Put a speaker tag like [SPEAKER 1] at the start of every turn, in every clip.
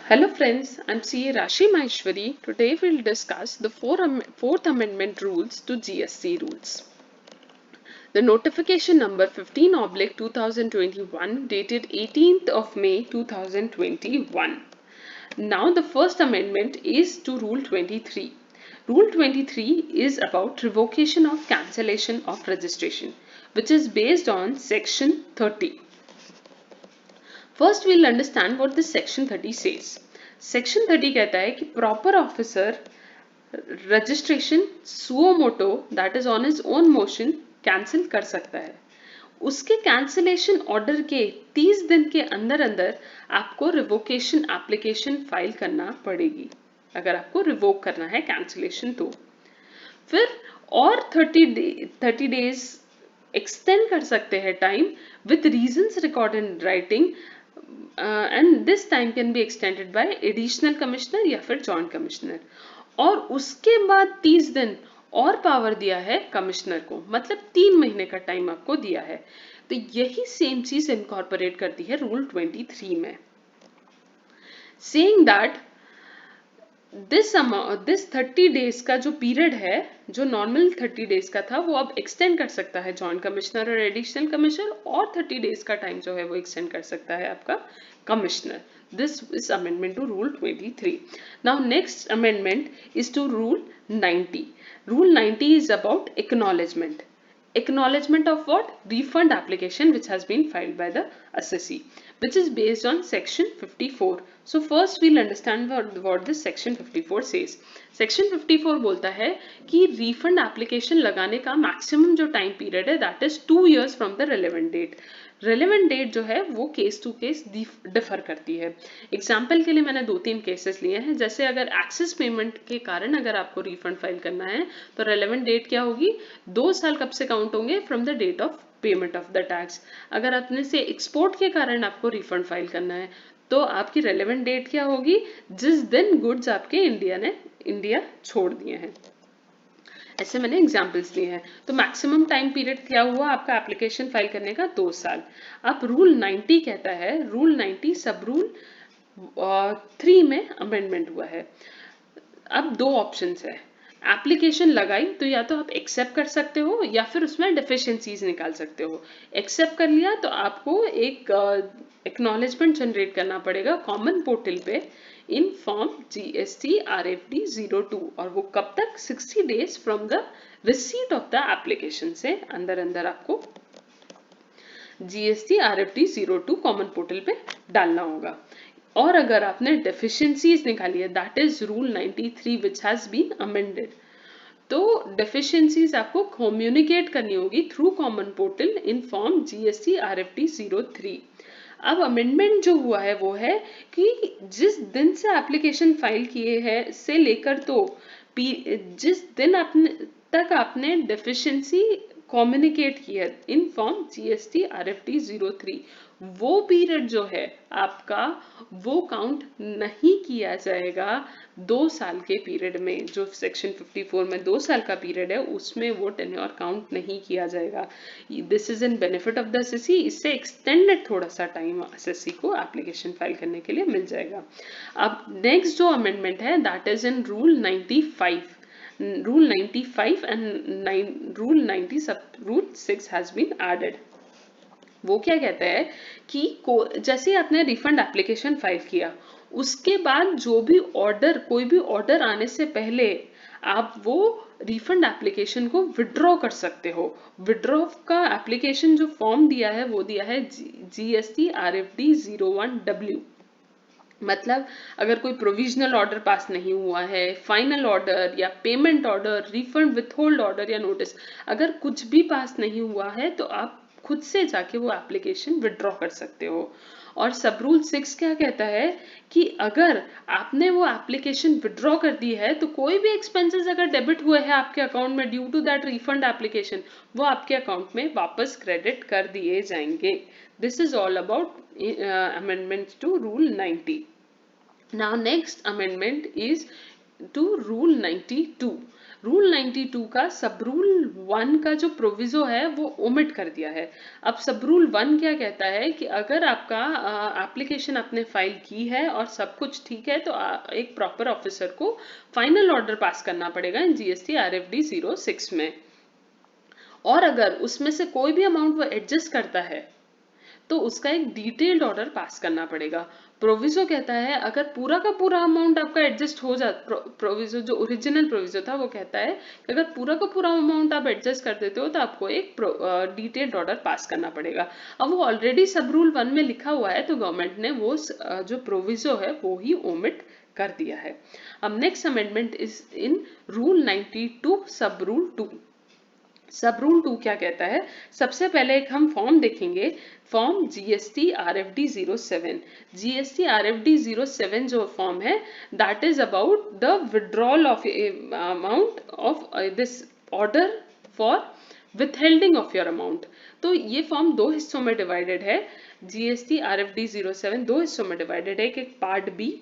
[SPEAKER 1] Hello friends, I'm CA Rashi Maheshwari. Today we'll discuss the Fourth Amendment rules to GST rules. The notification number 15/2021 dated 18th of May 2021. Now the first amendment is to Rule 23. Rule 23 is about revocation of cancellation of registration, which is based on Section 30. First we'll understand what this Section 30 says. Section 30 कहता है कि proper officer registration suo moto that is on his own motion cancel कर सकता है. उसके cancellation order के 30 दिन के अंदर अंदर आपको revocation application फाइल करना पड़ेगी अगर आपको revoke करना है cancellation तो. फिर और 30 days extend कर सकते हैं time with reasons recorded in writing and this time can be extended by additional commissioner या फिर joint commissioner. और उसके बाद 30 दिन और पावर दिया है कमिश्नर को, मतलब 3 महीने का टाइम आपको दिया है. तो यही सेम चीज इनकॉर्पोरेट करती है रूल 23 में, सेइंग दैट दिस 30 डेज का जो पीरियड है, जो नॉर्मल 30 डेज का था, वो अब एक्सटेंड कर सकता है जॉइंट कमिश्नर और एडिशनल कमिश्नर, और 30 डेज का टाइम जो है वो एक्सटेंड कर सकता है आपका commissioner. This is amendment to Rule 23. Now next amendment is to Rule 90. Rule 90 is about acknowledgement. Acknowledgement of what? Refund application which has been filed by the assessee, which is based on Section 54. So first we'll understand what this Section 54 says. Section 54 बोलता है कि refund application लगाने का maximum जो time period है that is 2 years from the relevant date. Relevant date जो है वो केस टू केस डिफर करती है. एग्जाम्पल के लिए मैंने 2-3 केसेस लिए हैं. जैसे अगर एक्सेस पेमेंट के कारण अगर आपको रिफंड फाइल करना है तो रेलेवेंट डेट क्या होगी? 2 साल कब से काउंट होंगे? From the date of payment of the tax. अगर अपने से एक्सपोर्ट के कारण आपको रिफंड फाइल करना है तो आपकी रेलेवेंट डेट क्या होगी? जिस दिन गुड्स आपके इंडिया छोड़ दिए हैं. ऐसे मैंने एग्जाम्पल्स दिए हैं. तो मैक्सिमम टाइम पीरियड क्या हुआ आपका एप्लीकेशन फाइल करने का? 2 साल. अब रूल 90 कहता है, रूल 90 सब रूल 3 में अमेंडमेंट हुआ है. अब 2 ऑप्शंस है. एप्लीकेशन लगाई तो या तो आप एक्सेप्ट कर सकते हो या फिर उसमें डेफिशिएंसीज निकाल सकते हो. एक्सेप्ट कर लिया तो आपको एक एक्नॉलेजमेंट जनरेट करना पड़ेगा कॉमन पोर्टल पे इन फॉर्म GST RFD 02, और वो कब तक? 60 days from the receipt of the application से अंदर अंदर आपको GST RFD 02 कॉमन पोर्टल पे डालना होगा. और अगर आपने डेफिशिएंसीज निकाली है, that is rule 93 which has been amended, तो डेफिशिएंसीज आपको कम्युनिकेट करनी होगी through common portal in form GST RFD 03. अब अमेंडमेंट जो हुआ है वो है कि जिस दिन से एप्लीकेशन फाइल किए हैं से लेकर तो जिस दिन आपने डेफिशिएंसी कम्युनिकेट किया इन फॉर्म GST RFD 03, वो पीरियड जो है आपका वो काउंट नहीं किया जाएगा 2 साल के पीरियड में. जो सेक्शन 54 में 2 साल का पीरियड है उसमें वो टेन्योर काउंट नहीं किया जाएगा. This is in benefit of the assessee. इससे एक्सटेंडेड थोड़ा सा टाइम एसएससी को एप्लीकेशन फाइल करने के लिए मिल जाएगा. अब नेक्स्ट जो अमेंडमेंट है that is in rule 95. Rule 95 and Rule 90 sub Rule 6 has been added. वो क्या कहता है कि जैसे आपने रिफंड एप्लीकेशन फाइल किया उसके बाद जो भी ऑर्डर, कोई भी ऑर्डर आने से पहले आप वो रिफंड एप्लीकेशन को विड्रॉ कर सकते हो. विड्रॉ का एप्लीकेशन जो फॉर्म दिया है वो दिया है GST RFD 01W. मतलब अगर कोई प्रोविजनल ऑर्डर पास नहीं हुआ है, फाइनल ऑर्डर या payment order, refund withhold order या नोटिस, अगर कुछ भी पास नहीं हुआ है तो आप खुद से जाके वो एप्लीकेशन विड्रॉ कर सकते हो. और सब रूल 6 क्या कहता है कि अगर आपने वो एप्लीकेशन विड्रॉ कर दी है तो कोई भी एक्सपेंसेस अगर डेबिट हुए हैं आपके अकाउंट में due to that refund application, वो आपके अकाउंट में वापस क्रेडिट कर दिए जाएंगे. This is all about amendment to rule 90. Now next amendment is to Rule 92. Rule 92 का सब रूल 1 का जो प्रोविजो है वो ओमिट कर दिया है। अब सब रूल 1 क्या कहता है कि अगर आपका एप्लीकेशन आपने फाइल की है और सब कुछ ठीक है तो एक प्रॉपर ऑफिसर को फाइनल ऑर्डर पास करना पड़ेगा इन जीएसटी आरएफडी 06 में। और अगर उसमें से कोई भी अमाउंट वो एडजस्ट करता है तो उसका एक डिटेल्ड ऑर्डर पास करना पड़ेगा। प्रोविजो कहता है अगर पूरा का पूरा अमाउंट आपका एडजस्ट हो जाता, प्रोविजो जो ओरिजिनल प्रोविजो था वो कहता है कि अगर पूरा का पूरा अमाउंट आप एडजस्ट कर देते हो तो आपको एक डिटेल्ड ऑर्डर पास करना पड़ेगा। अब वो ऑलरेडी सब रूल 1 में लिखा हुआ है तो गवर्नमेंट ने वो जो प्रोविजो है वो ही ओमिट कर दिया है। अब next amendment is in rule 92 सब रूल 2। सब रूल 2 क्या कहता है? सबसे पहले एक हम फॉर्म देखेंगे, form GST RFD 07। GST RFD 07 जो फॉर्म है that is about the withdrawal of amount of this order for withholding of your amount. तो ये फॉर्म दो हिस्सों में डिवाइडेड है। जीएसटी आरएफडी 07 दो हिस्सों में डिवाइडेड है, एक पार्ट बी,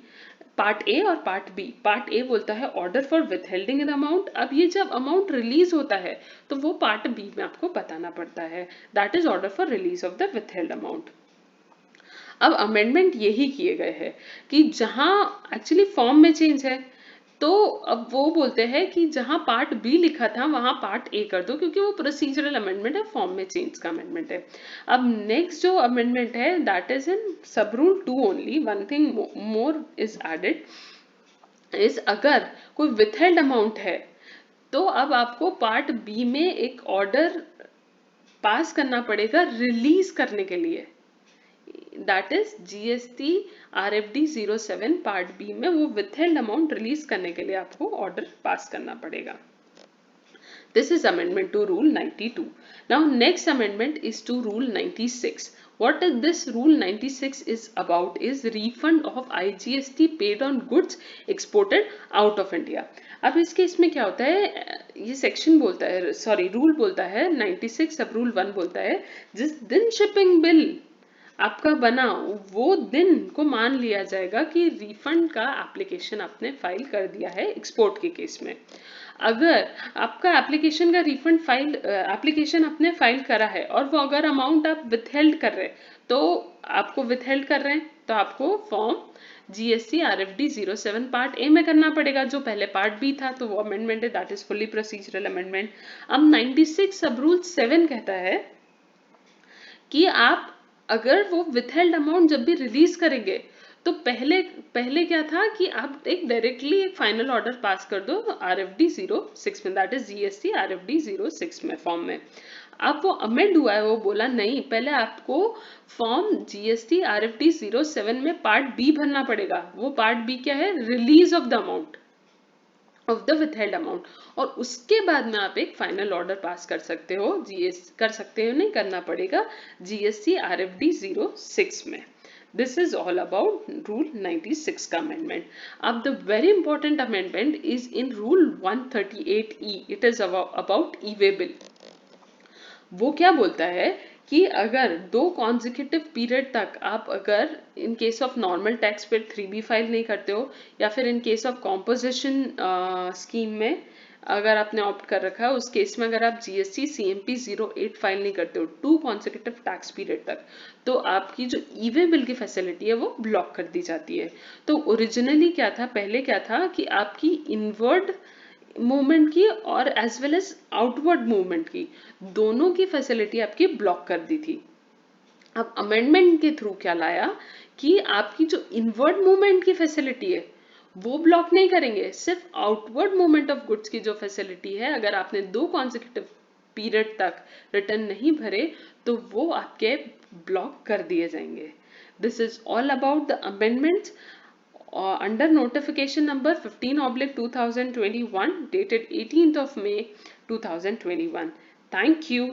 [SPEAKER 1] पार्ट ए और पार्ट बी। पार्ट ए बोलता है ऑर्डर फॉर विथहेल्डिंग द अमाउंट। अब ये जब अमाउंट रिलीज होता है तो वो पार्ट बी में आपको बताना पड़ता है, that is order for release of the withheld amount. अब अमेंडमेंट यही किए गए हैं कि जहां एक्चुअली फॉर्म में चेंज है तो अब वो बोलते हैं कि जहां पार्ट बी लिखा था वहां पार्ट ए कर दो, क्योंकि वो प्रोसीजरल अमेंडमेंट है, फॉर्म में चेंज का अमेंडमेंट है। अब नेक्स्ट जो अमेंडमेंट है that is in sub rule 2 only. One thing more is added is अगर कोई विथहेल्ड अमाउंट है तो अब आपको पार्ट बी में एक ऑर्डर पास करना पड़ेगा रिलीज करने के लिए, that is GST RFD 07 part B में वो विथहेल्ड अमाउंट रिलीज करने के लिए आपको ऑर्डर पास करना पड़ेगा। This is amendment to rule 92. Now next amendment is to rule 96. What is this rule 96 is about is refund of IGST paid on goods exported out of India. अब इसके इसमें क्या होता है, ये सेक्शन बोलता है, सॉरी रूल बोलता है 96 सब रूल 1 बोलता है जिस दिन शिपिंग बिल आपका बना वो दिन को मान लिया जाएगा कि रिफंड का एप्लीकेशन आपने फाइल कर दिया है एक्सपोर्ट के केस में। अगर आपका एप्लीकेशन का रिफंड फाइल एप्लीकेशन आपने फाइल करा है और वो अगर अमाउंट आप विथहेल्ड कर रहे हैं तो आपको विथहेल्ड कर रहे हैं तो आपको form GST RFD 07 part A में करना पड़ेगा, जो पहले पार्ट बी था, तो वो अमेंडमेंट है, that is fully procedural amendment. अब 96 सब रूल 7 कहता है कि आप अगर वो विथहेल्ड अमाउंट जब भी रिलीज करेंगे तो पहले क्या था कि आप एक डायरेक्टली एक फाइनल ऑर्डर पास कर दो आरएफडी 06 में, दैट इज जीएसटी आरएफडी 06 में फॉर्म में। अब वो अमेंड हुआ है, वो बोला नहीं, पहले आपको फॉर्म जीएसटी आरएफडी 07 में पार्ट बी भरना पड़ेगा। वो पार्ट बी क्या है? Release of the amount of the withheld amount, और उसके बाद में आप एक फाइनल ऑर्डर पास कर सकते हो, कर सकते हो नहीं, करना पड़ेगा जीएसटी आरएफडी 06 में। This is all about Rule 96 का amendment. अब the very important amendment is in Rule 138E. It is about e-way bill. वो क्या बोलता है कि अगर दो कॉन्जिक्यूटिव पीरियड तक आप अगर in case of normal tax पे 3B फाइल नहीं करते हो या फिर in case of composition scheme में अगर आपने ऑप्ट कर रखा है उस केस में अगर आप जीएसटी सीएमपी 08 फाइल नहीं करते हो 2 कॉन्जिक्यूटिव टैक्स पीरियड तक, तो आपकी जो ई-वे बिल की फैसिलिटी है वो ब्लॉक कर दी जाती है। तो ओरिजिनली क्या था, पहले क्या था कि आपकी इनवर्ड मूवमेंट की और as well as outward movement की दोनों की फैसिलिटी आपकी ब्लॉक कर दी थी। अब अमेंडमेंट के थ्रू क्या लाया कि आपकी जो इनवर्ड मूवमेंट की फैसिलिटी है वो ब्लॉक नहीं करेंगे, सिर्फ आउटवर्ड मूवमेंट ऑफ गुड्स की जो फैसिलिटी है अगर आपने 2 कॉन्जिक्यूटिव पीरियड तक रिटर्न नहीं भरे तो वो आपके ब्लॉक कर दिए जाएंगे। This is all about the amendments under notification number 15/2021 dated 18th of May 2021. Thank you.